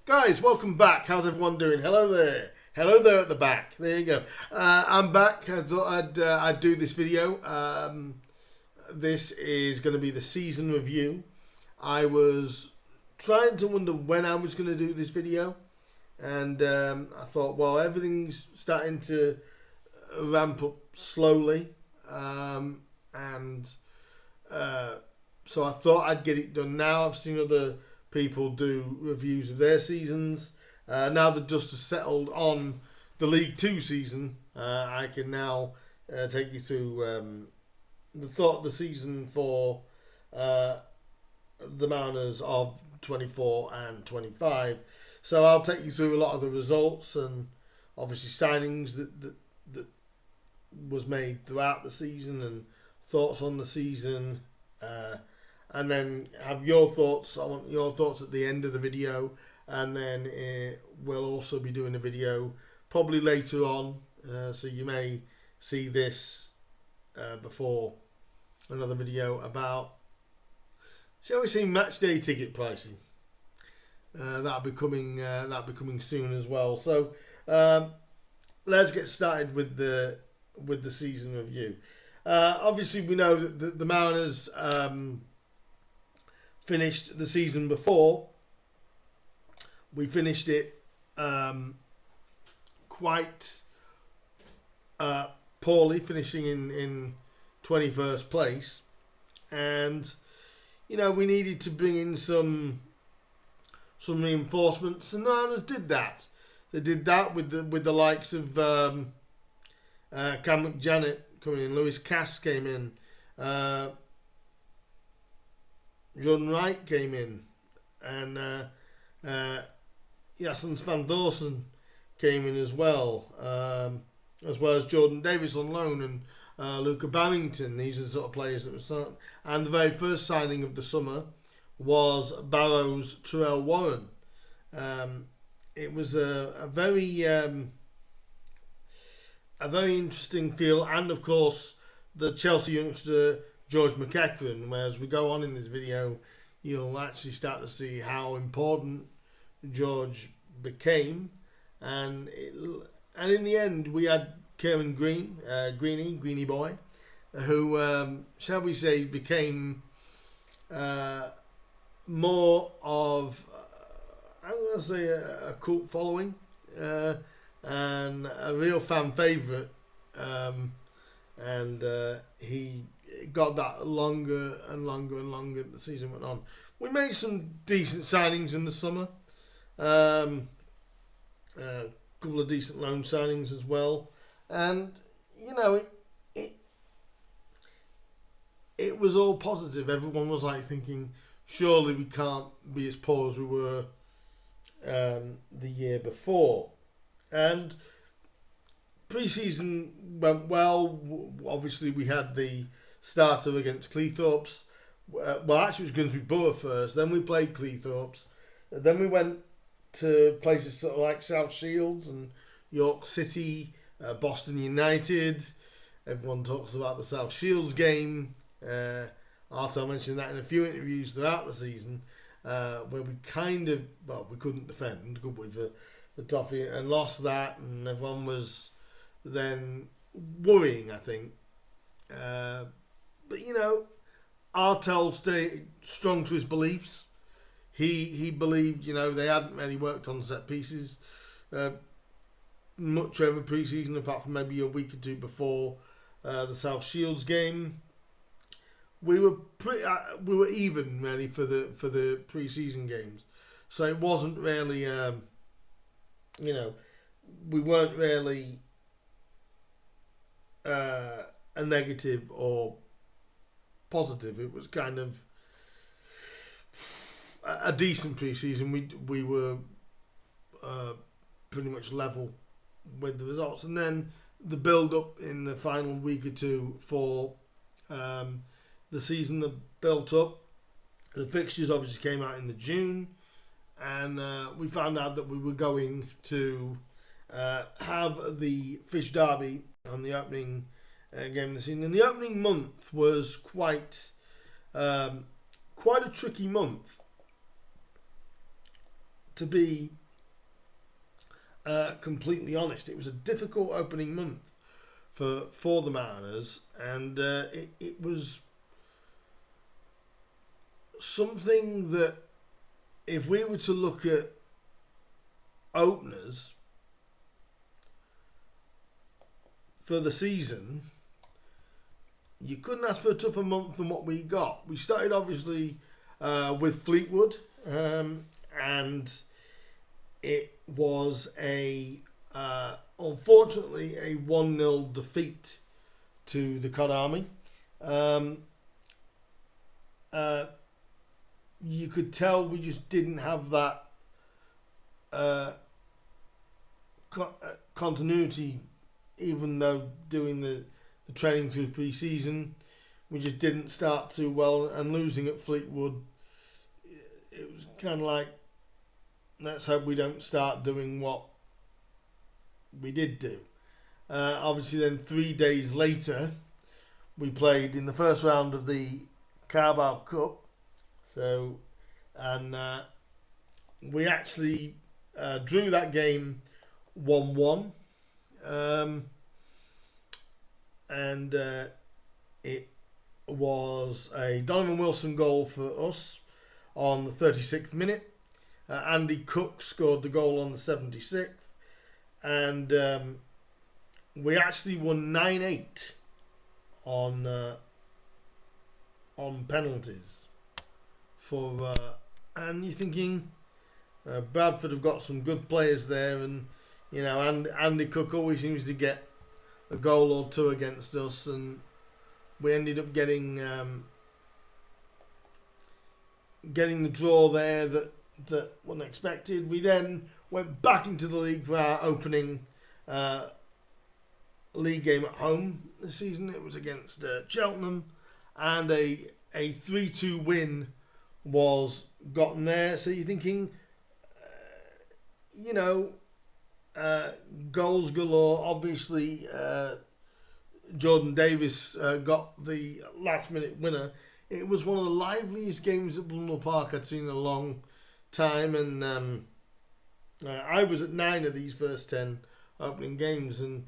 Guys, welcome back. How's everyone doing? Hello there. Hello there at the back. There you go. I'm back. I thought I'd do this video. This is going to be the season review. I was trying to wonder when I was going to do this video. And I thought, well, everything's starting to ramp up slowly. So I thought I'd get it done now. I've seen other people do reviews of their seasons. Now the dust has settled on the League Two season, I can now take you through the thought of the season for the Mariners of 24 and 25. So I'll take you through a lot of the results and obviously signings that was made throughout the season and thoughts on the season. And then have your thoughts. I want your thoughts at the end of the video, and then we'll also be doing a video probably later on, so you may see this before another video about, shall we say, match day ticket pricing. That'll be coming soon as well. So let's get started with the season review. Obviously, we know that the Mariners finished the season before. We finished it quite poorly, finishing in 21st place, and we needed to bring in some reinforcements, and the Mariners did that. They did that with the likes of Cam McJanet coming in, Lewis Cass came in, John Wright came in, and Jasens Van Dawson came in as well as Jordan Davis on loan and Luca Barrington. These are the sort of players that were signed. And the very first signing of the summer was Barrow's Terrell Warren. It was a very interesting feel, and of course the Chelsea youngster George McEachran, where as we go on in this video, you'll actually start to see how important George became, and in the end we had Kieran Greeny boy, who shall we say became more of I'm going to say a cult following and a real fan favourite, and he got that longer and longer and longer the season went on. We made some decent signings in the summer, a couple of decent loan signings as well, and it was all positive. Everyone was like thinking, surely we can't be as poor as we were the year before. And pre-season went well. Obviously we had the starter against Cleethorpes. Well, actually it was Grimsby Borough first, then we played Cleethorpes, then we went to places sort of like South Shields and York City, Boston United. Everyone talks about the South Shields game. Arthur mentioned that in a few interviews throughout the season, where we we couldn't defend, could we, for the toffee, and lost that, and everyone was then worrying, I think. But Artel stayed strong to his beliefs. He believed they hadn't really worked on set pieces much over pre-season, apart from maybe a week or two before the South Shields game. We were even really for the pre-season games, so it wasn't really we weren't really a negative or positive. It was kind of a decent pre-season. We were pretty much level with the results, and then the build-up in the final week or two for the season that built up. The fixtures obviously came out in the June, and we found out that we were going to have the Fish Derby on the opening game of the season. And the opening month was quite a tricky month to be completely honest, it was a difficult opening month for the Mariners, and it was something that, if we were to look at openers for the season, you couldn't ask for a tougher month than what we got. We started obviously with Fleetwood, and it was unfortunately a 1-0 defeat to the Cod Army. You could tell we just didn't have that continuity, even though doing the training through pre-season, we just didn't start too well, and losing at Fleetwood, it was kind of like, let's hope we don't start doing what we did do. Obviously then 3 days later, we played in the first round of the Carabao Cup, and we actually drew that game 1-1, and it was a Donovan Wilson goal for us on the 36th minute. Andy Cook scored the goal on the 76th, and we actually won 9-8 on penalties. And you're thinking Bradford have got some good players there, and Andy Cook always seems to get a goal or two against us, and we ended up getting the draw there that wasn't expected. We then went back into the league for our opening league game at home this season. It was against Cheltenham, and a 3-2 win was gotten there. So you're thinking, goals galore. Obviously, Jordan Davis got the last-minute winner. It was one of the liveliest games at Blundell Park I'd seen in a long time, and I was at 9 of these first 10 opening games, and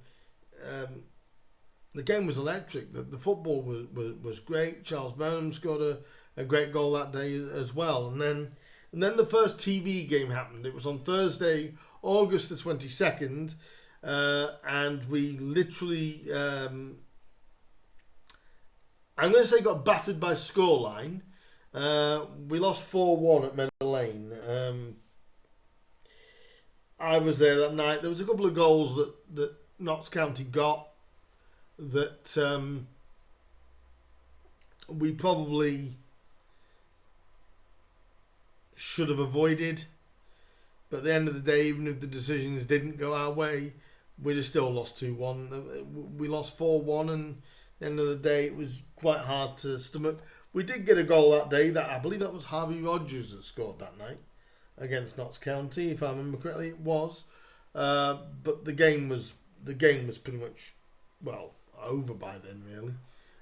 the game was electric. The football was great. Charles Burnham scored a great goal that day as well, and then the first TV game happened. It was on Thursday, August the 22nd, and we literally, I'm going to say, got battered by scoreline. We lost 4-1 at Meadow Lane. I was there that night. There was a couple of goals that Notts County got that we probably should have avoided. But at the end of the day, even if the decisions didn't go our way, we'd have still lost 2-1. We lost 4-1, and at the end of the day, it was quite hard to stomach. We did get a goal that day. That I believe that was Harvey Rogers that scored that night against Notts County, if I remember correctly. It was, but the game was pretty much over by then, really,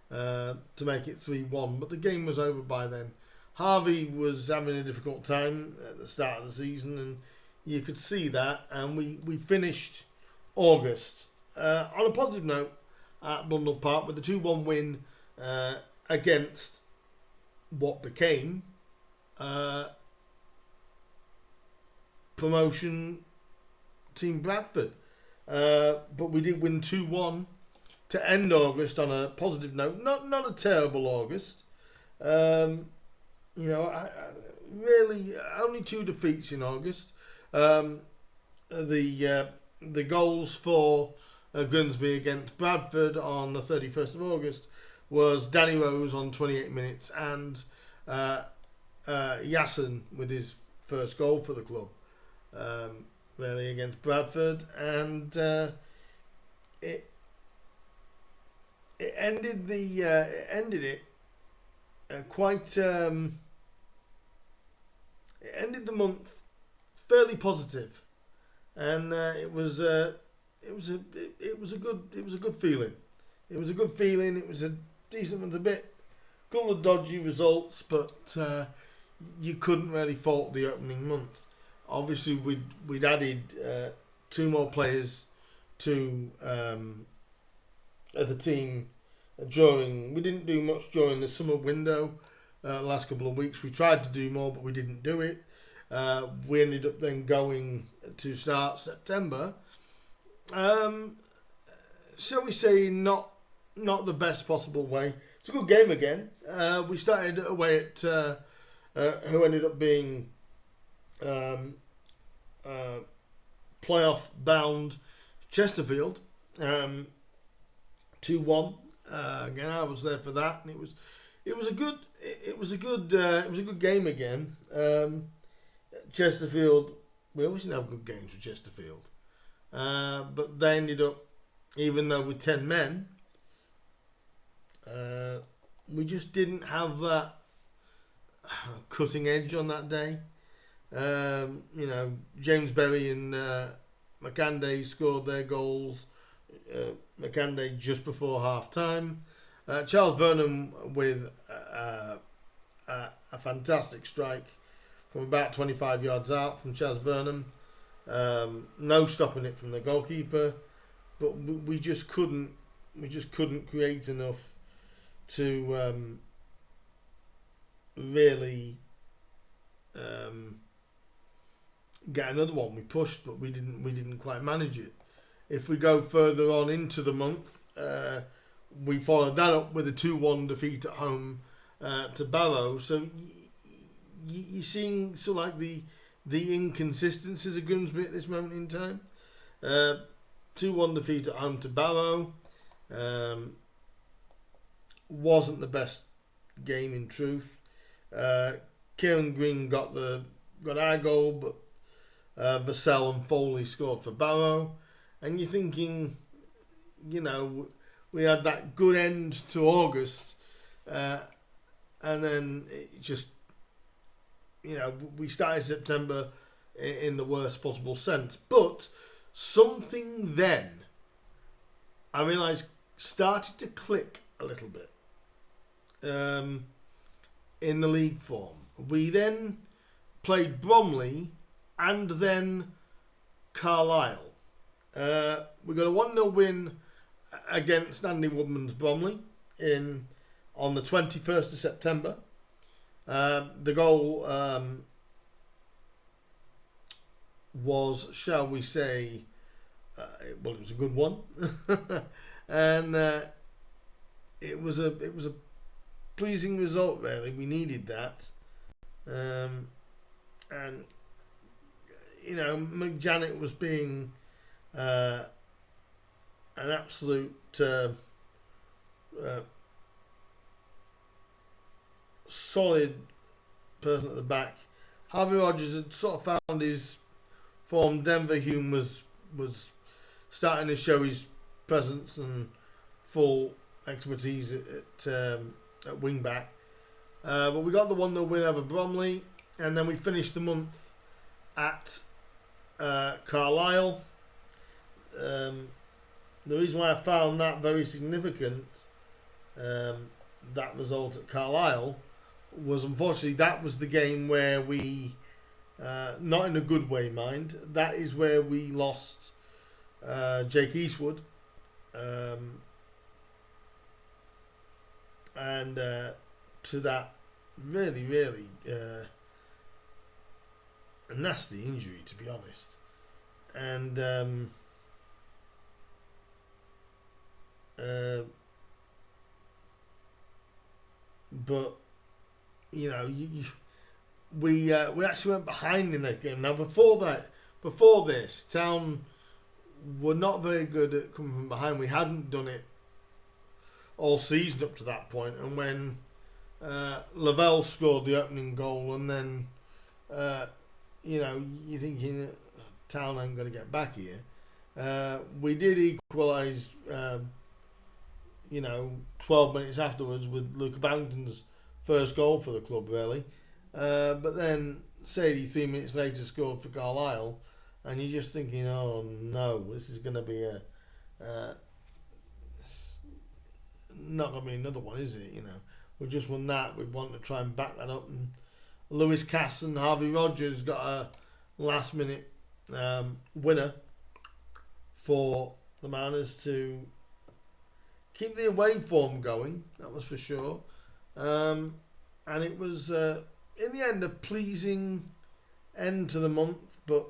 to make it 3-1. But the game was over by then. Harvey was having a difficult time at the start of the season, and you could see that. And we finished August on a positive note at Blundell Park with the 2-1 win against what became promotion team Bradford. But we did win 2-1 to end August on a positive note. Not a terrible August. Really only 2 defeats in August. The goals for Grimsby against Bradford on the 31st of August was Danny Rose on 28 minutes and Yassin with his first goal for the club, really, against Bradford, and it ended the month fairly positive, and it was a good feeling. It was a good feeling. It was a decent month, couple of dodgy results, but you couldn't really fault the opening month. obviously we'd added two more players to the team during. We didn't do much during the summer window. The last couple of weeks, we tried to do more, but we didn't do it. We ended up then going to start September. Shall we say, not the best possible way. It's a good game again. We started away at who ended up being playoff bound Chesterfield, 2-1. Again, I was there for that, and it was a good game again. Chesterfield, we always have good games with Chesterfield, but they ended up, even though with 10 men, we just didn't have that cutting edge on that day. James Berry and McCanday scored their goals. McCanday just before half time. Charles Burnham with a fantastic strike from about 25 yards out from Chaz Burnham. No stopping it from the goalkeeper, but we just couldn't create enough to really get another one. We pushed, but we didn't quite manage it. If we go further on into the month, we followed that up with a 2-1 defeat at home to Barrow. So you're seeing sort of like the inconsistencies of Grimsby at this moment in time. 2-1 defeat at home to Barrow. Wasn't the best game in truth. Kieran Green got our goal, but Vassell and Foley scored for Barrow. And you're thinking, we had that good end to August, and then it just, we started September in the worst possible sense. But something then, I realised, started to click a little bit in the league form. We then played Bromley and then Carlisle. We got a 1-0 win against Andy Woodman's Bromley on the 21st of September. The goal was, shall we say, it was a good one, and it was a pleasing result. Really, we needed that, and McJanet was being an absolute solid person at the back. Harvey Rogers had sort of found his form. Denver Hume was starting to show his presence and full expertise at wing back. But we got the 1-0 win over Bromley, and then we finished the month at Carlisle. The reason why I found that very significant, that result at Carlisle, was unfortunately that was the game where we, not in a good way, mind, that is where we lost Jake Eastwood, and to that really, really a nasty injury, to be honest. And but we actually went behind in that game. Now before this, Town were not very good at coming from behind. We hadn't done it all season up to that point, and when Lavelle scored the opening goal, and then you're thinking Town ain't going to get back here. We did equalise 12 minutes afterwards with Luke Barrington's first goal for the club, really. But then Sadie 3 minutes later scored for Carlisle, and you're just thinking, oh no, this is going to be not going to be another one, is it? We just won that. We want to try and back that up. And Lewis Cass and Harvey Rogers got a last minute winner for the Mariners to keep the away form going. That was for sure. And it was, in the end, a pleasing end to the month. But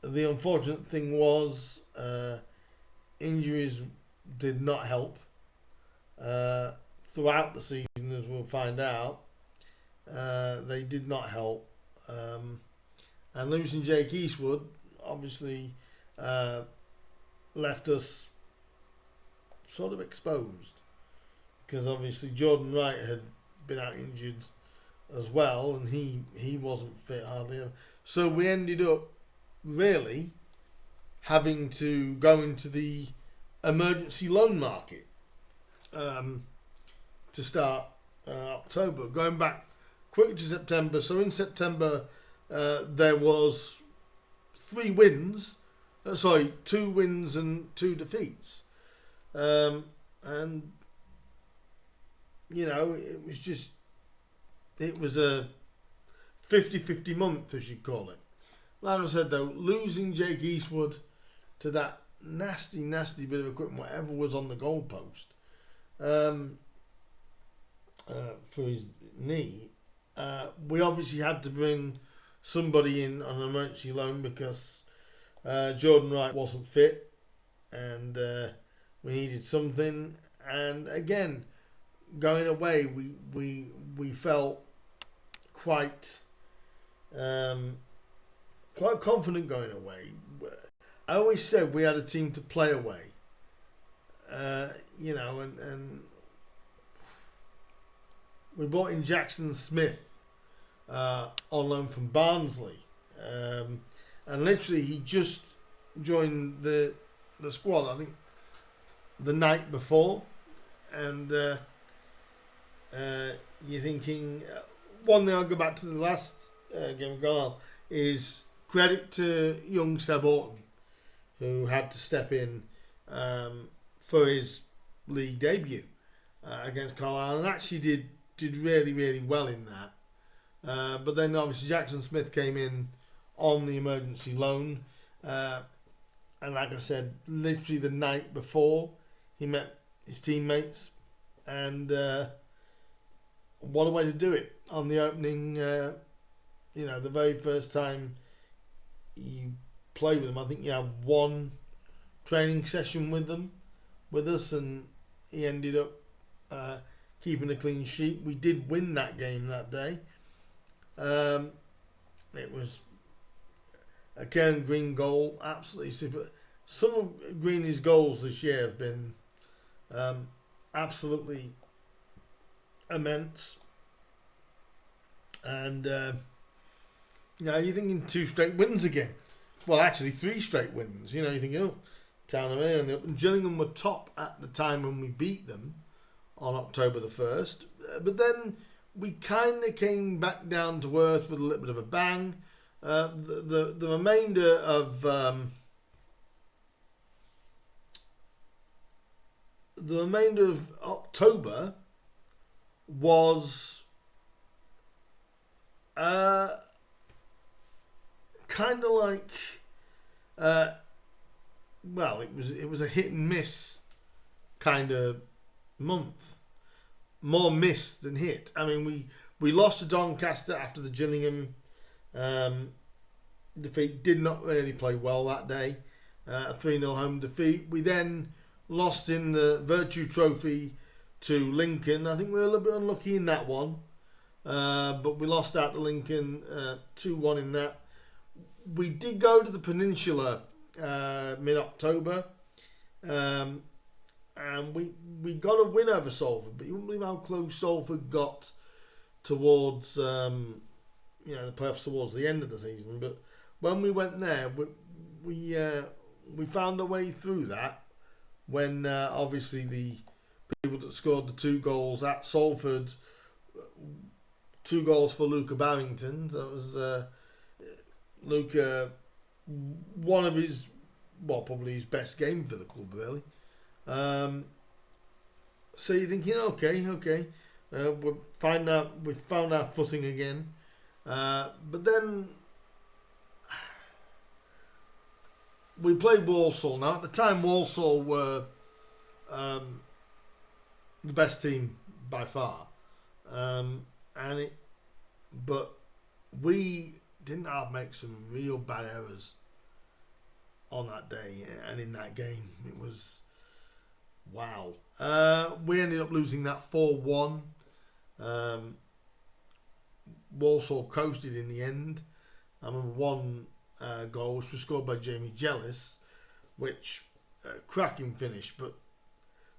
the unfortunate thing was injuries did not help throughout the season, as we'll find out. They did not help. And losing Jake Eastwood obviously left us sort of exposed, because obviously Jordan Wright had been out injured as well, and he wasn't fit hardly ever. So we ended up really having to go into the emergency loan market to start October. Going back quick to September. So in September there was 2 wins and 2 defeats. And you know, it was a 50-50 month, as you'd call it. Like I said though, losing Jake Eastwood to that nasty bit of equipment, whatever was on the goalpost, for his knee, we obviously had to bring somebody in on an emergency loan because Jordan Wright wasn't fit, and we needed something. And again, going away, we felt quite confident going away. I always said we had a team to play away, you know, and we brought in Jackson Smith on loan from Barnsley, and literally he just joined the squad, I think, the night before. And you're thinking, one thing, I'll go back to the last game of Gone, is credit to young Seb Orton, who had to step in for his league debut against Carlisle, and actually did really well in that. But then obviously Jackson Smith came in on the emergency loan, and like I said, literally the night before he met his teammates, and what a way to do it on the opening. You know, the very first time you play with them, I think you had 1 training session with us, and he ended up keeping a clean sheet. We did win that game that day. It was a Karen Green goal, absolutely super. Some of Green's goals this year have been absolutely immense, and you know, you're thinking 2 straight wins again. Well, actually 3 straight wins. You know, you're thinking, oh, Town of Ayr and Gillingham were top at the time when we beat them on October the 1st, but then we kind of came back down to earth with a little bit of a bang. The remainder of October was kind of like, well, it was a hit and miss kind of month, more miss than hit. I mean, we lost to Doncaster after the Gillingham defeat. Did not really play well that day. A 3-0 home defeat. We then lost in the Virtue Trophy to Lincoln. I think we were a little bit unlucky in that one, but we lost out to Lincoln 2-1 in that. We did go to the Peninsula mid-October, and we got a win over Salford, but you wouldn't believe how close Salford got towards the playoffs towards the end of the season. But when we went there, we found a way through that. When obviously the people that scored the 2 goals at Salford, 2 goals for Luca Barrington. That was Luca, one of his, well, probably his best game for the club, really. So you're thinking, okay, we found our footing again. But then we played Walsall. Now, at the time, Walsall were the best team by far. But we didn't make some real bad errors on that day and in that game. It was wow. We ended up losing that 4-1. Walsall coasted in the end. I remember one goal which was scored by Jamie Jellis, which cracking finish, but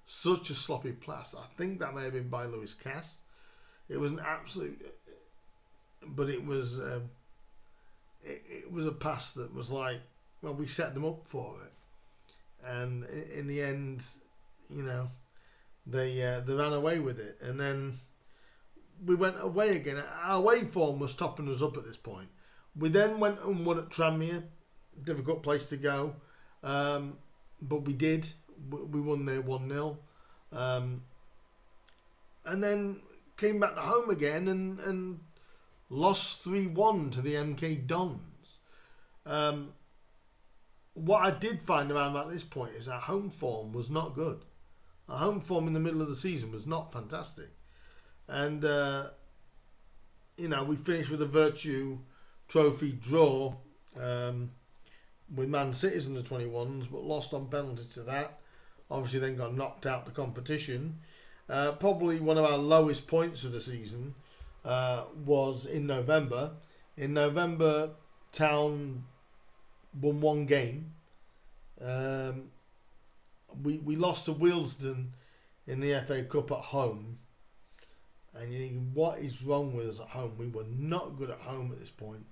such a sloppy pass. I think that may have been by Lewis Cass. It was an absolute, but it was a pass that was like, well, we set them up for it, and in the end, they ran away with it, and then we went away again. Our away form was topping us up at this point. We then went and won at Tranmere, difficult place to go, but we did. We won there 1-0, and then came back to home again and lost 3-1 to the MK Dons. What I did find around at this point is our home form was not good. Our home form in the middle of the season was not fantastic. And, we finished with a Virtue Trophy draw with Man City's under 21s, but lost on penalty to that. Obviously then got knocked out the competition. Probably one of our lowest points of the season was in November. In November, Town won one game. We lost to Wealdstone in the FA Cup at home. And you think, what is wrong with us at home? We were not good at home at this point.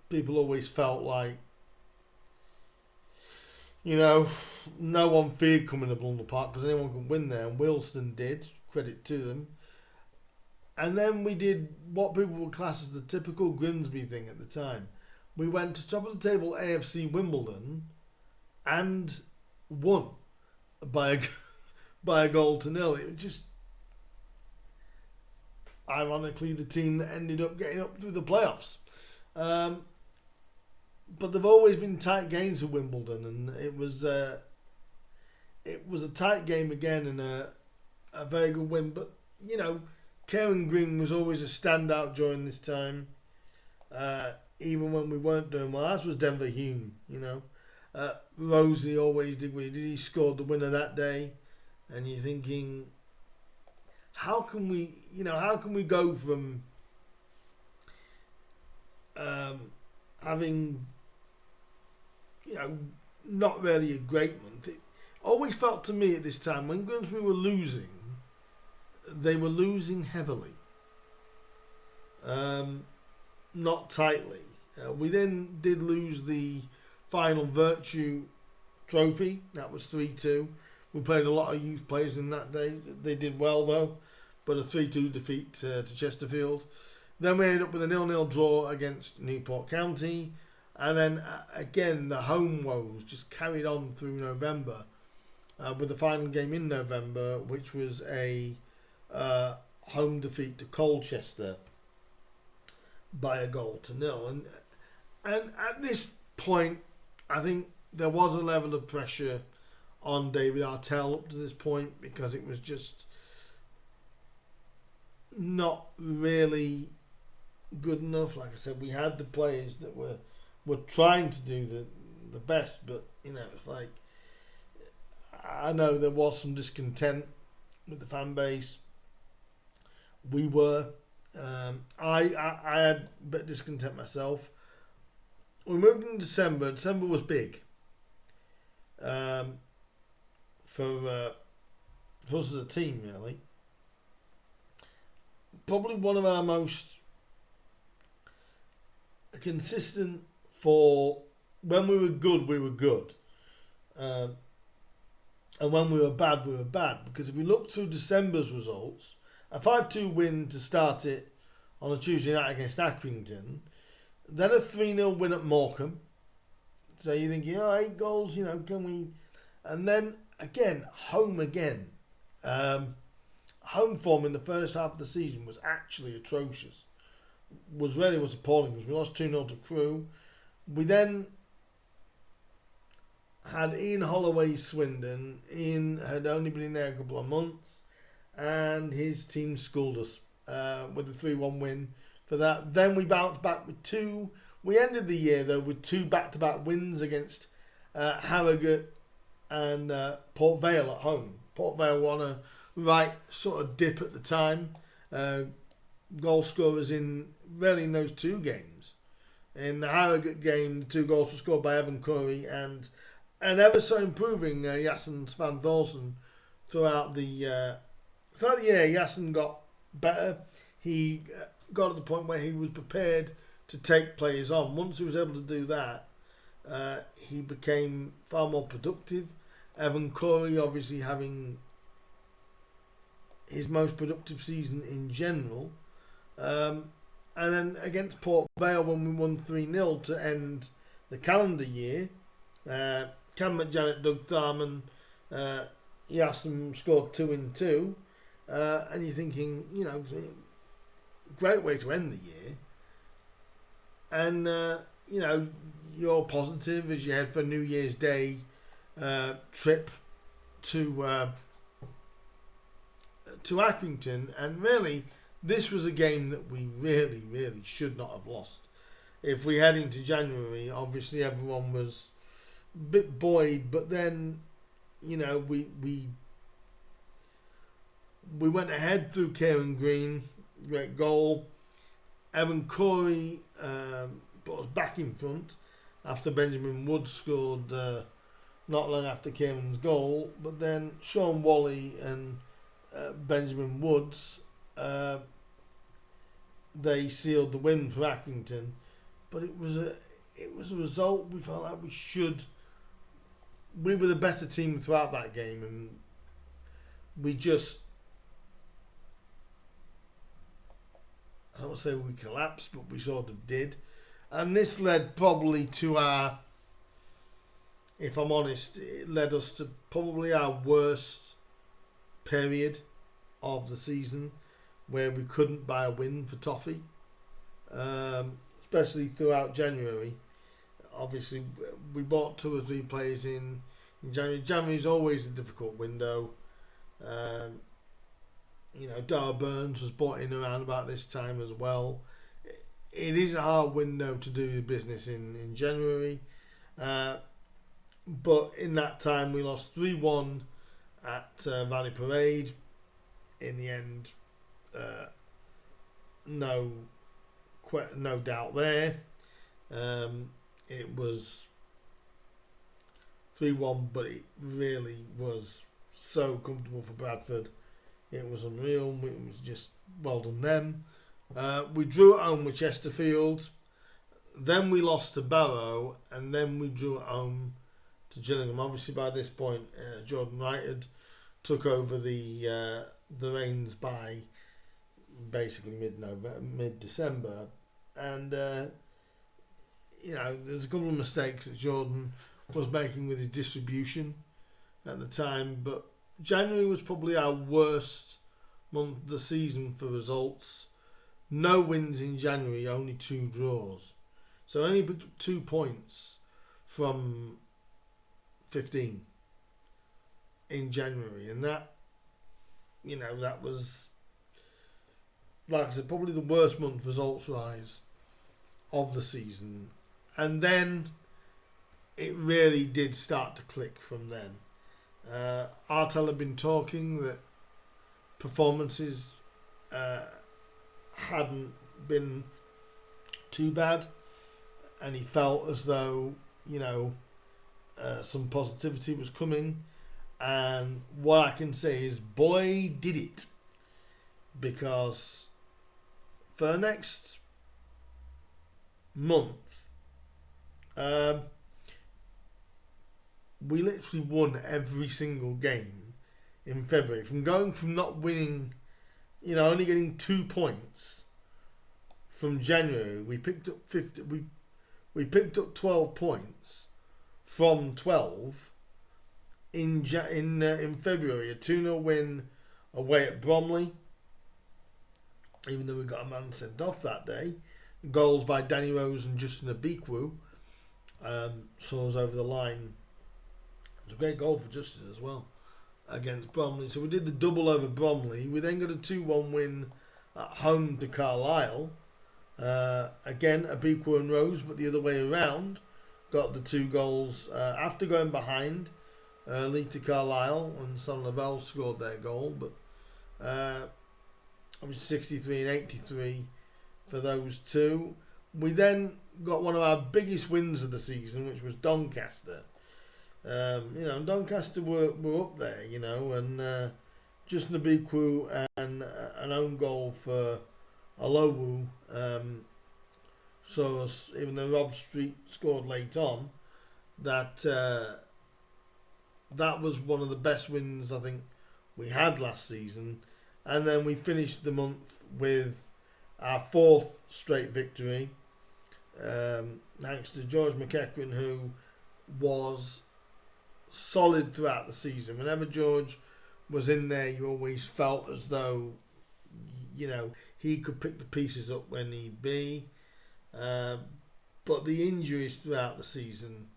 People always felt like, no one feared coming to Blunder Park because anyone could win there, and Wealdstone did. Credit to them. And then we did what people would class as the typical Grimsby thing at the time. We went to top of the table AFC Wimbledon and won by a 1-0. It was just, ironically, the team that ended up getting up through the playoffs. But they've always been tight games at Wimbledon, and it was a tight game again and a very good win. But Karen Green was always a standout during this time, even when we weren't doing well. As was Denver Hume. Rosie always did what he did. He scored the winner that day, and you're thinking, how can we go from having not really a great month. It always felt to me at this time when Grimsby were losing, they were losing heavily, not tightly. We then did lose the final Virtue Trophy. That was 3-2. We played a lot of youth players in that day. They did well though, but a 3-2 defeat to Chesterfield. Then we ended up with a 0-0 draw against Newport County. And then, again, the home woes just carried on through November with the final game in November, which was a home defeat to Colchester by 1-0. And at this point, I think there was a level of pressure on David Artell up to this point because it was just not really good enough. Like I said, we had the players that were trying to do the best, but it's like, I know there was some discontent with the fan base. We were. I had a bit of discontent myself. We moved in December. December was big for us as a team, really. Probably one of our most consistent. For when we were good, we were good. And when we were bad, Because if we look through December's results, a 5-2 win to start it on a Tuesday night against Accrington, then a 3-0 win at Morecambe. So you're thinking, 8 goals, can we... And then, again, home again. Home form in the first half of the season was actually atrocious. Was appalling because we lost 2-0 to Crewe. We then had Ian Holloway Swindon. Ian had only been in there a couple of months, and his team schooled us with a 3-1 win for that. Then we bounced back with two. We ended the year though with two back-to-back wins against Harrogate and Port Vale at home. Port Vale won a right sort of dip at the time. Goal scorers in those two games. In the Harrogate game, the two goals were scored by Evan Curry and ever so improving Yasin Svan Thorsen throughout the year. Yasin got better. He got to the point where he was prepared to take players on. Once he was able to do that, he became far more productive. Evan Curry obviously having his most productive season in general. And then against Port Vale, when we won 3-0 to end the calendar year, Cam McJanet, Doug Tharman, Yasin scored 2 in 2. And you're thinking, great way to end the year. And, you're positive as you head for New Year's Day trip to Accrington. And really, this was a game that we really, really should not have lost. If we head into January, obviously everyone was a bit buoyed, but then, we went ahead through Kieran Green, great goal. Evan Corey put us back in front after Benjamin Wood scored not long after Kieran's goal, but then Sean Wally and Benjamin Woods, they sealed the win for Accrington. But it was a result we felt like we were the better team throughout that game, and we just, I don't want to say we collapsed, but we sort of did. And this led probably to if I'm honest, it led us to probably our worst period of the season, where we couldn't buy a win for Toffee, especially throughout January. Obviously, we bought 2 or 3 players in January. January is always a difficult window. Dara Burns was bought in around about this time as well. It is a hard window to do the business in January. But in that time, we lost 3-1 at Valley Parade. In the end, no doubt there. It was 3-1, but it really was so comfortable for Bradford. It was unreal. It was just well done them. We drew at home with Chesterfield. Then we lost to Barrow, and then we drew at home to Gillingham. Obviously, by this point, Jordan Wright had took over the reins by basically mid-December, and there's a couple of mistakes that Jordan was making with his distribution at the time, but January was probably our worst month of the season for results. No wins in January, only 2 draws. So only 2 points from 15 in January. And that, that was, like I said, probably the worst month results-wise of the season. And then it really did start to click from then. Artel had been talking that performances hadn't been too bad, and he felt as though some positivity was coming. And what I can say is, boy, did it, because for the next month, we literally won every single game in February. From going from not winning, only getting 2 points from January, we picked up 50. We picked up 12 points from 12 in February. A 2-0 win away at Bromley, even though we got a man sent off that day. Goals by Danny Rose and Justin Abikwu saw us over the line It's a great goal for Justice as well against Bromley. So we did the double over Bromley. We then got a 2-1 win at home to Carlisle. Again, Abikwa and Rose, but the other way around. Got the 2 goals after going behind early to Carlisle, and Son Lavelle scored their goal. But it was 63 and 83 for those 2. We then got one of our biggest wins of the season, which was Doncaster. Doncaster were up there, and Justin Abikwa and an own goal for Alowu. So even though Rob Street scored late on, that was one of the best wins I think we had last season. And then we finished the month with our 4th straight victory, thanks to George McEachran, who was solid throughout the season. Whenever George was in there, you always felt as though, he could pick the pieces up when need be. But the injuries throughout the season,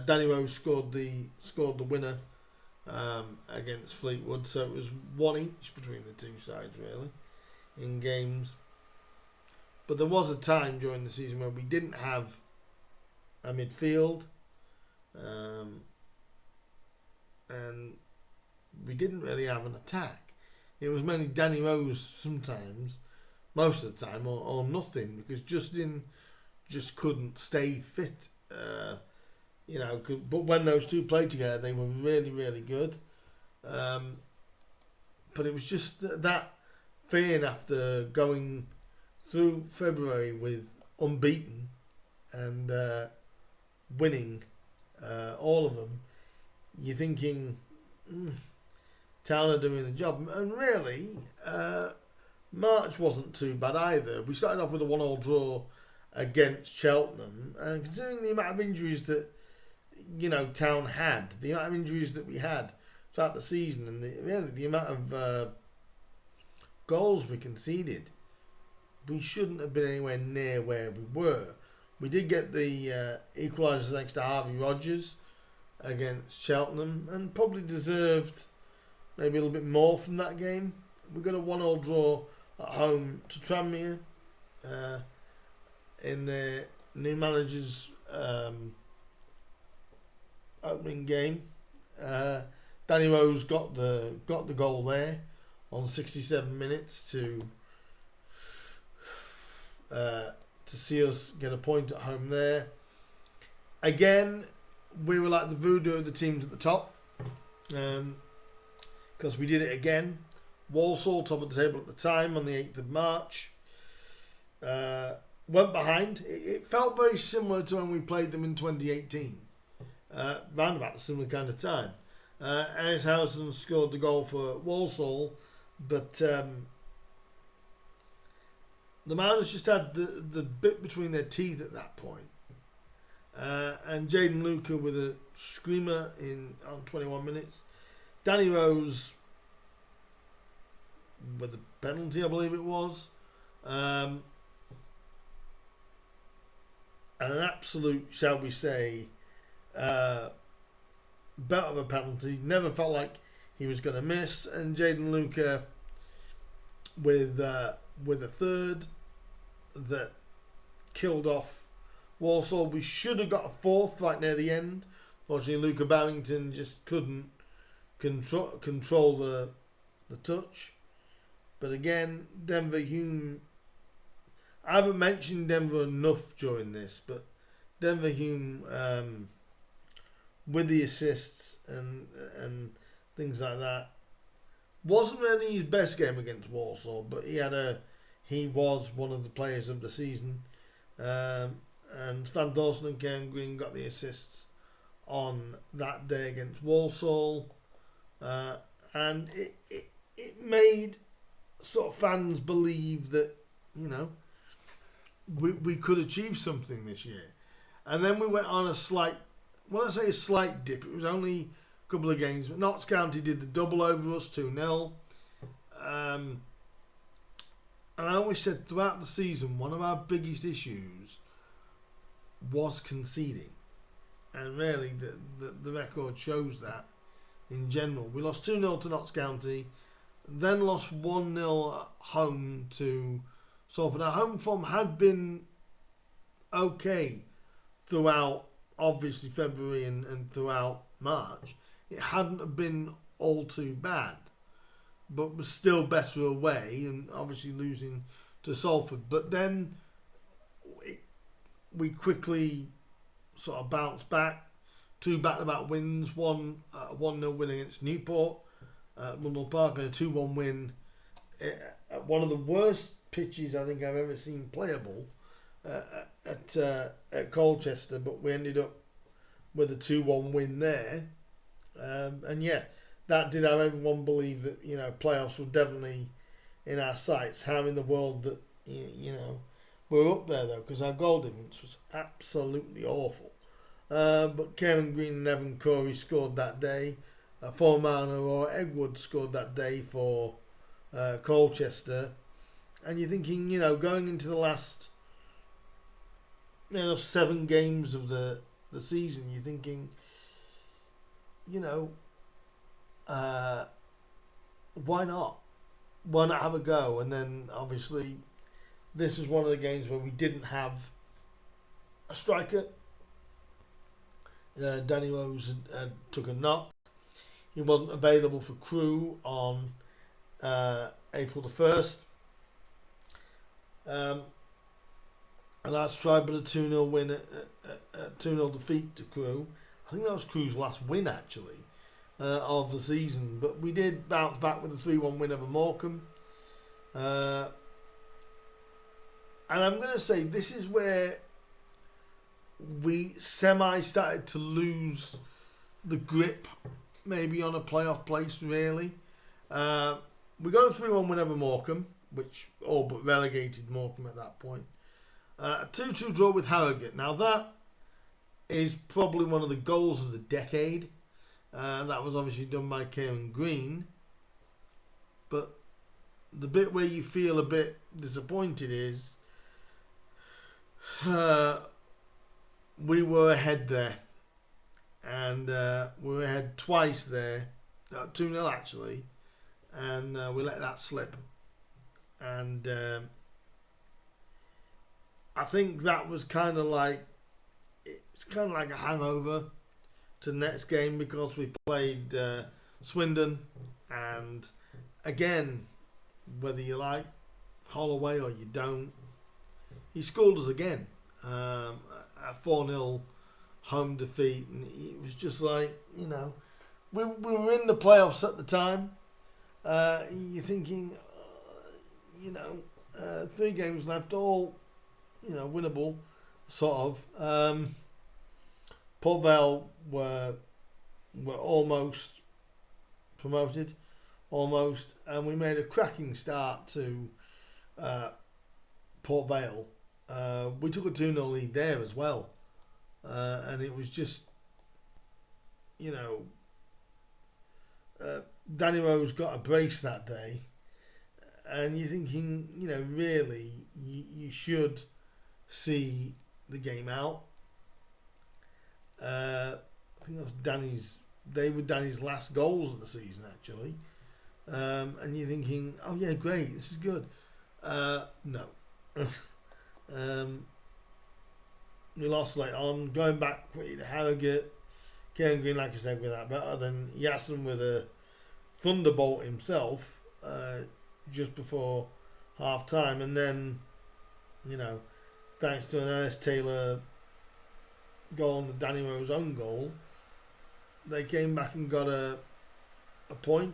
Danny Rose scored the winner against Fleetwood, so it was 1 each between the 2 sides really in games. But there was a time during the season where we didn't have a midfield, and we didn't really have an attack. It was mainly Danny Rose sometimes, most of the time, or nothing, because Justin just couldn't stay fit. But when those 2 played together, they were really, really good. But it was just that feeling after going through February with unbeaten and winning all of them. You're thinking, Town are doing the job. And really, March wasn't too bad either. We started off with a 1-1 draw against Cheltenham, and considering the amount of injuries that Town had, the amount of injuries that we had throughout the season, and the amount of goals we conceded, we shouldn't have been anywhere near where we were. We did get the equaliser thanks to Harvey Rogers against Cheltenham, and probably deserved maybe a little bit more from that game. We got a 1-1 draw at home to Tranmere in the new manager's opening game. Danny Rose got the goal there on 67 minutes to see us get a point at home there. Again, we were like the voodoo of the teams at the top, because we did it again. Walsall, top of the table at the time, on the 8th of March. Went behind. It felt very similar to when we played them in 2018. Round about the similar kind of time. Eishausen scored the goal for Walsall, but the Mariners just had the bit between their teeth at that point. And Jaden Luca with a screamer on 21 minutes. Danny Rose with a penalty, I believe it was. And an absolute, shall we say, bet of a penalty. Never felt like he was going to miss. And Jaden Luca with a third that killed off Walsall. We should have got a 4th right near the end. Fortunately, Luca Barrington just couldn't control the touch. But again, Denver Hume, I haven't mentioned Denver enough during this, but Denver Hume, with the assists and things like that, wasn't really his best game against Walsall, but he was one of the players of the season. And Van Dawson and Karen Green got the assists on that day against Walsall, and it made sort of fans believe that we could achieve something this year. And then we went on a slight, when I say a slight dip, it was only a couple of games, but Notts County did the double over us 2-0. And I always said throughout the season, one of our biggest issues was conceding. And really, the record shows that in general. We lost 2-0 to Notts County, then lost 1-0 at home to Salford. Our home form had been okay throughout, obviously, February and throughout March. It hadn't been all too bad, but was still better away, and obviously losing to Salford. But then we quickly sort of bounced back. 2 back-to-back wins, one 1-0 win against Newport at Mundell Park, and a 2-1 win at one of the worst pitches I think I've ever seen playable at Colchester, but we ended up with a 2-1 win there. And yeah, that did have everyone believe that, you know, playoffs were definitely in our sights. How in the world that, you know, we're up there though, because our goal difference was absolutely awful. But Kevin Green and Evan Corey scored that day. Foreman or Eggwood scored that day for Colchester. And you're thinking, you know, going into the last, 7 games of the season, you're thinking, you know, why not? Why not have a go? And then obviously this was one of the games where we didn't have a striker. Danny Rose had took a knock. He wasn't available for Crewe on April the 1st. And that's tried but a 2-0 win, a 2-0 defeat to Crewe. I think that was Crewe's last win actually of the season. But we did bounce back with a 3-1 win over Morecambe. And I'm going to say this is where we started to lose the grip maybe on a playoff place really. We got a 3-1 win over Morecambe, which all but relegated Morecambe at that point. A 2-2 draw with Harrogate. Now that is probably one of the goals of the decade. That was obviously done by Kieran Green. But the bit where you feel a bit disappointed is we were ahead there. And we were ahead twice there. 2-0 actually. And we let that slip. And I think that was kind of like, it's kind of like a hangover to the next game because we played Swindon, and again, whether you like Holloway or you don't, he scored us again. A 4-0 home defeat, and it was just like, you know, we were in the playoffs at the time. You're thinking, 3 games left, all, winnable, sort of. Port Vale were almost promoted, and we made a cracking start to Port Vale. We took a 2-0 lead there as well, and it was just, Danny Rose got a brace that day, and you're thinking, really, you should see the game out. I think that was they were Danny's last goals of the season, actually. And you're thinking, oh yeah, great, this is good. No. We lost later on, going back quickly to Harrogate. Kieran Green, like I said, with that better than Yassin with a thunderbolt himself just before half time, and then thanks to an Ernest Taylor goal and the Danny Rose own goal, they came back and got a point.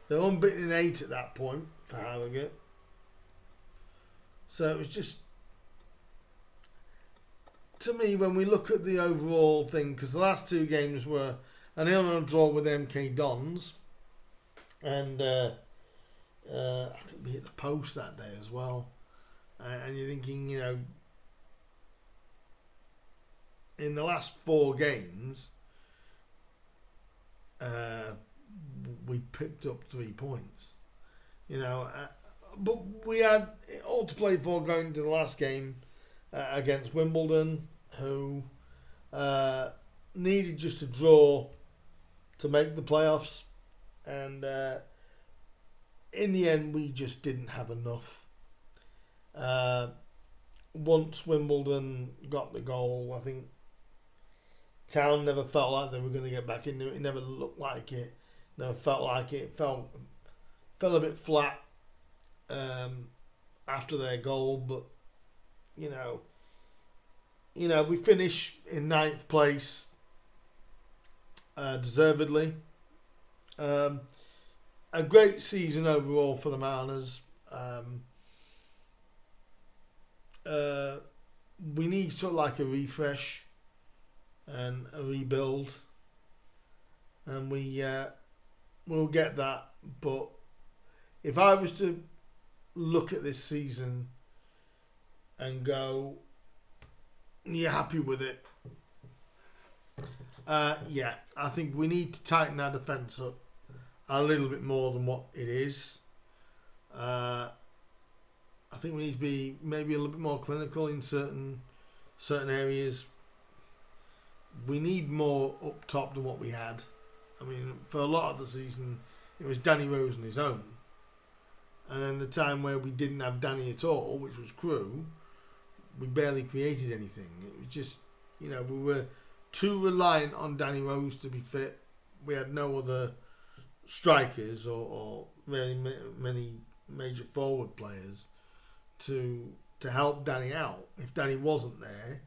They were unbeaten in 8 at that point for Harrogate. So it was just, to me, when we look at the overall thing, because the last 2 games were an 0-0 draw with MK Dons, and I think we hit the post that day as well. And you're thinking, in the last 4 games, we picked up 3 points. But we had all to play for going into the last game against Wimbledon, who needed just a draw to make the playoffs, and in the end we just didn't have enough. Once Wimbledon got the goal, I think Town never felt like they were going to get back into it. It never looked like it. Never felt like it. It fell a bit flat after their goal, but we finished in 9th place, deservedly. A great season overall for the Mariners. We need sort of like a refresh and a rebuild, and we'll get that. But if I was to look at this season and go, you're happy with it? Yeah, I think we need to tighten our defence up a little bit more than what it is. I think we need to be maybe a little bit more clinical in certain areas. We need more up top than what we had. I mean, for a lot of the season, it was Danny Rose on his own. And then the time where we didn't have Danny at all, which was Crew, we barely created anything. It was just, we were too reliant on Danny Rose to be fit. We had no other strikers or really many major forward players to help Danny out. If Danny wasn't there,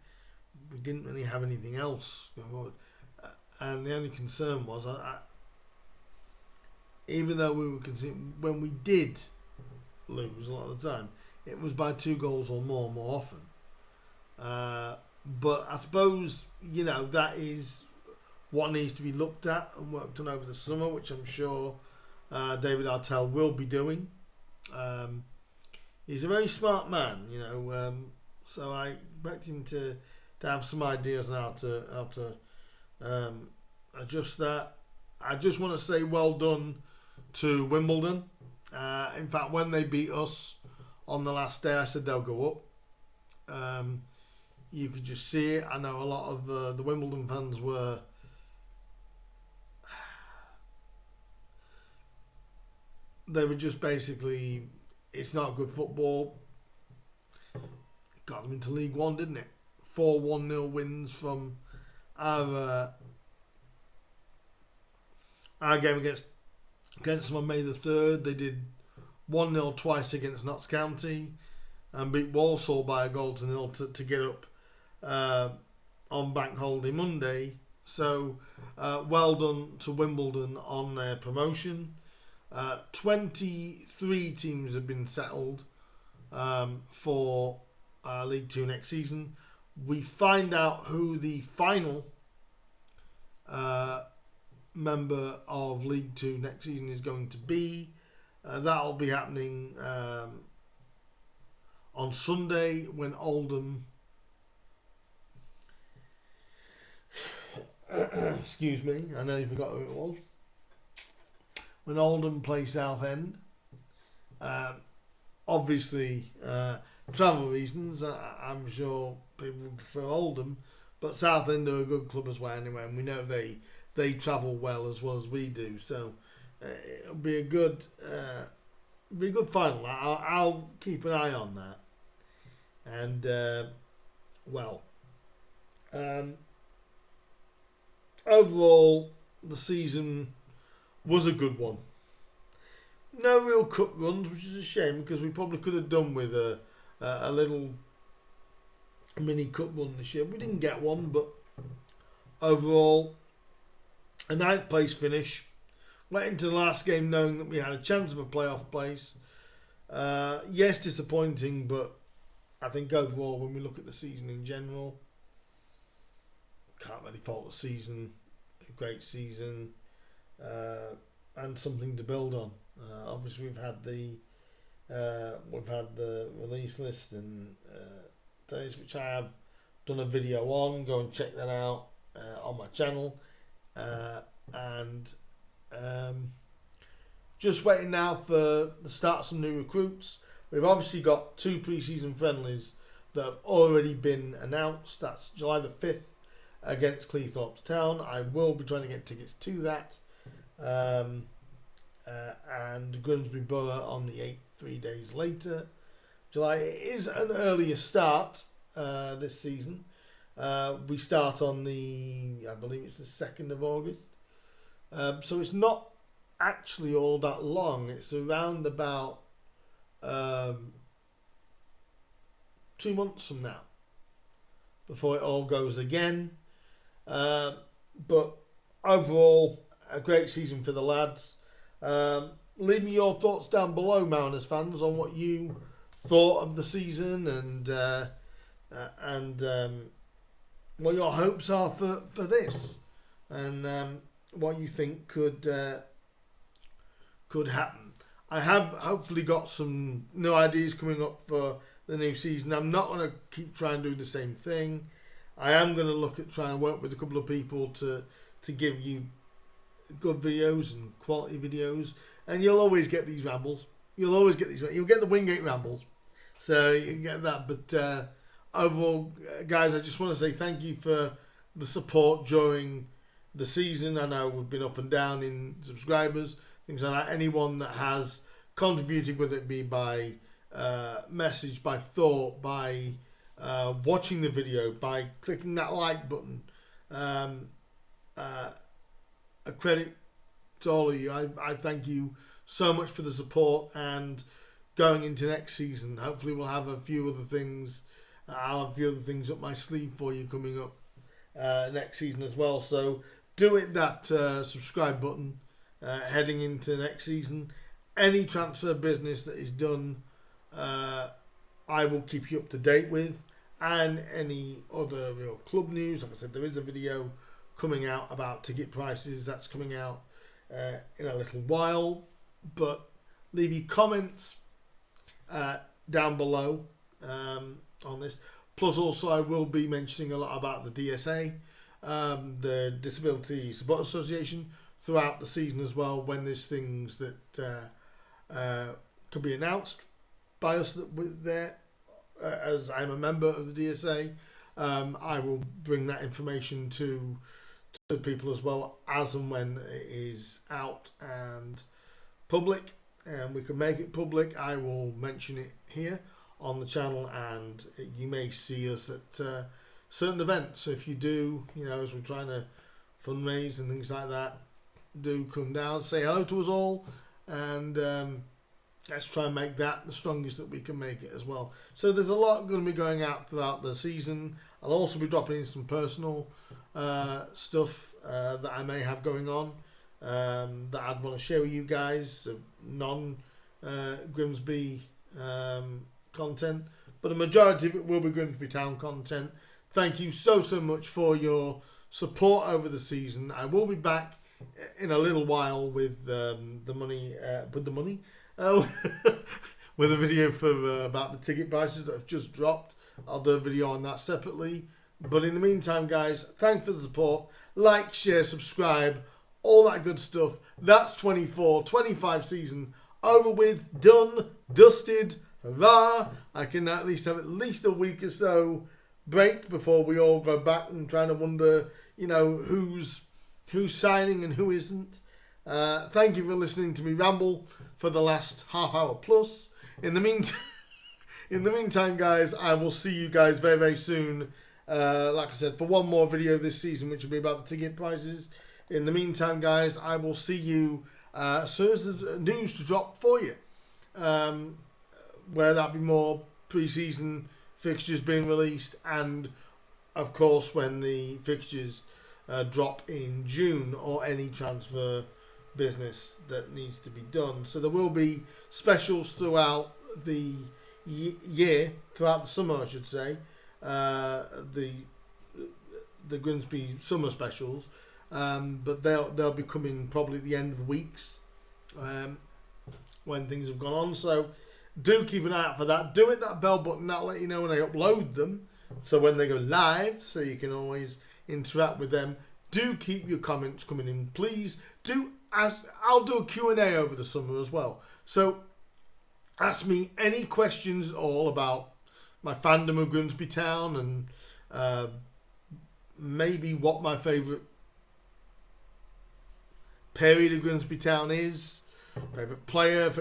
we didn't really have anything else going forward. And the only concern was, even though we were concerned, when we did lose a lot of the time, it was by 2 goals or more often. But I suppose, that is what needs to be looked at and worked on over the summer, which I'm sure David Artell will be doing. He's a very smart man, so I expect him to have some ideas on how to adjust that. I just want to say well done to Wimbledon. In fact, when they beat us on the last day, I said they'll go up. You could just see it. I know a lot of the Wimbledon fans were just basically, it's not good football. It got them into League One, didn't it? 4 1-0 wins from our game against them on May the 3rd. They did 1-0 twice against Notts County and beat Walsall by a goal to 0 to get up on Bank Holiday Monday. So well done to Wimbledon on their promotion. 23 teams have been settled for League 2 next season. We find out who the final member of League 2 next season is going to be. That'll be happening on Sunday when Oldham excuse me, I nearly forgot who it was. When Oldham play Southend. Obviously, travel reasons, I'm sure people would prefer Oldham, but Southend are a good club as well anyway, and we know they travel well as we do, so it'll be a good final. I'll keep an eye on that. And overall, the season was a good one. No real cup runs, which is a shame because we probably could have done with a little mini cup run this year. We didn't get one, but overall, a 9th place finish. Went into the last game knowing that we had a chance of a playoff place. Yes, disappointing, but I think overall, when we look at the season in general, can't really fault the season. A great season, and something to build on. Obviously, we've had the release list and days, which I have done a video on. Go and check that out on my channel. And just waiting now for the start of some new recruits. We've obviously got 2 pre-season friendlies that have already been announced. That's July the 5th against Cleethorpes Town. I will be trying to get tickets to that. And Grimsby Borough on the 8th, 3 days later. July. It is an earlier start this season. We start on I believe it's the 2nd of August. So it's not actually all that long. It's around about 2 months from now before it all goes again. But overall, a great season for the lads. Leave me your thoughts down below, Mariners fans, on what you thought of the season and what your hopes are for this, and what you think could happen. I have hopefully got some new ideas coming up for the new season. I'm not going to keep trying to do the same thing. I am going to look at trying to work with a couple of people to give you good videos and quality videos, and you'll always get these rambles. You'll get the Wingate rambles, so you can get that. But overall, guys, I just want to say thank you for the support during the season. I know we've been up and down in subscribers, things like that. Anyone that has contributed, whether it be by message, by thought, by watching the video, by clicking that like button, a credit to all of you. I thank you so much for the support, and going into next season, hopefully we'll have a few other things. I'll have a few other things up my sleeve for you coming up next season as well. So do hit that subscribe button heading into next season. Any transfer business that is done, I will keep you up to date with, and any other real club news. Like I said, there is a video coming out about ticket prices. That's coming out in a little while. But leave your comments down below on this. Plus, also, I will be mentioning a lot about the DSA, the Disability Support Association, throughout the season as well, when there's things that can be announced by us that we're there. As I'm a member of the DSA, I will bring that information to people as well, as and when it is out and public, and we can make it public. I will mention it here on the channel, and you may see us at certain events. So if you do, as we're trying to fundraise and things like that, do come down, say hello to us all, and let's try and make that the strongest that we can make it as well. So there's a lot going to be going out throughout the season. I'll also be dropping in some personal stuff that I may have going on that I'd want to share with you guys, non-Grimsby content, but a majority of it will be Grimsby Town content. Thank you so much for your support over the season. I will be back in a little while with the money, with a video for about the ticket prices that have just dropped. I'll do a video on that separately. But in the meantime, guys, thanks for the support. Like, share, subscribe, all that good stuff. That's 24-25 season over with, done, dusted, hurrah. I can at least have at least a week or so break before we all go back and trying to wonder, who's signing and who isn't. Thank you for listening to me ramble for the last half hour plus. In the meantime, guys, I will see you guys very, very soon. Like I said, for one more video this season, which will be about the ticket prices. In the meantime, guys, I will see you as soon as there's news to drop for you. Where that'll be more pre-season fixtures being released, and of course when the fixtures drop in June, or any transfer business that needs to be done. So there will be specials throughout the year, throughout the summer I should say, the Grimsby summer specials, but they'll be coming probably at the end of weeks when things have gone on. So do keep an eye out for that. Do hit that bell button, that'll let you know when I upload them, so when they go live, so you can always interact with them. Do keep your comments coming in, please. I'll do a Q&A over the summer as well, so ask me any questions all about my fandom of Grimsby Town and maybe what my favourite period of Grimsby Town is, favourite player,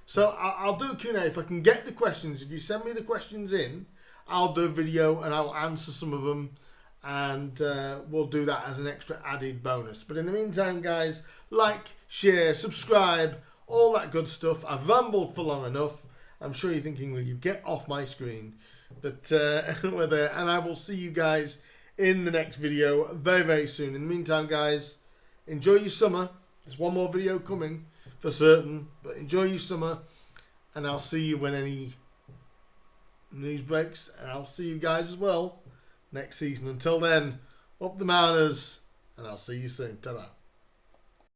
So I'll do a Q&A if I can get the questions. If you send me the questions in, I'll do a video and I'll answer some of them, and we'll do that as an extra added bonus. But in the meantime, guys, like, share, subscribe, all that good stuff. I've rambled for long enough. I'm sure you're thinking, will you get off my screen? But we're there, and I will see you guys in the next video very, very soon. In the meantime, guys, enjoy your summer. There's one more video coming for certain, but enjoy your summer, and I'll see you when any news breaks, and I'll see you guys as well next season. Until then, up the Mariners, and I'll see you soon. Ta-da.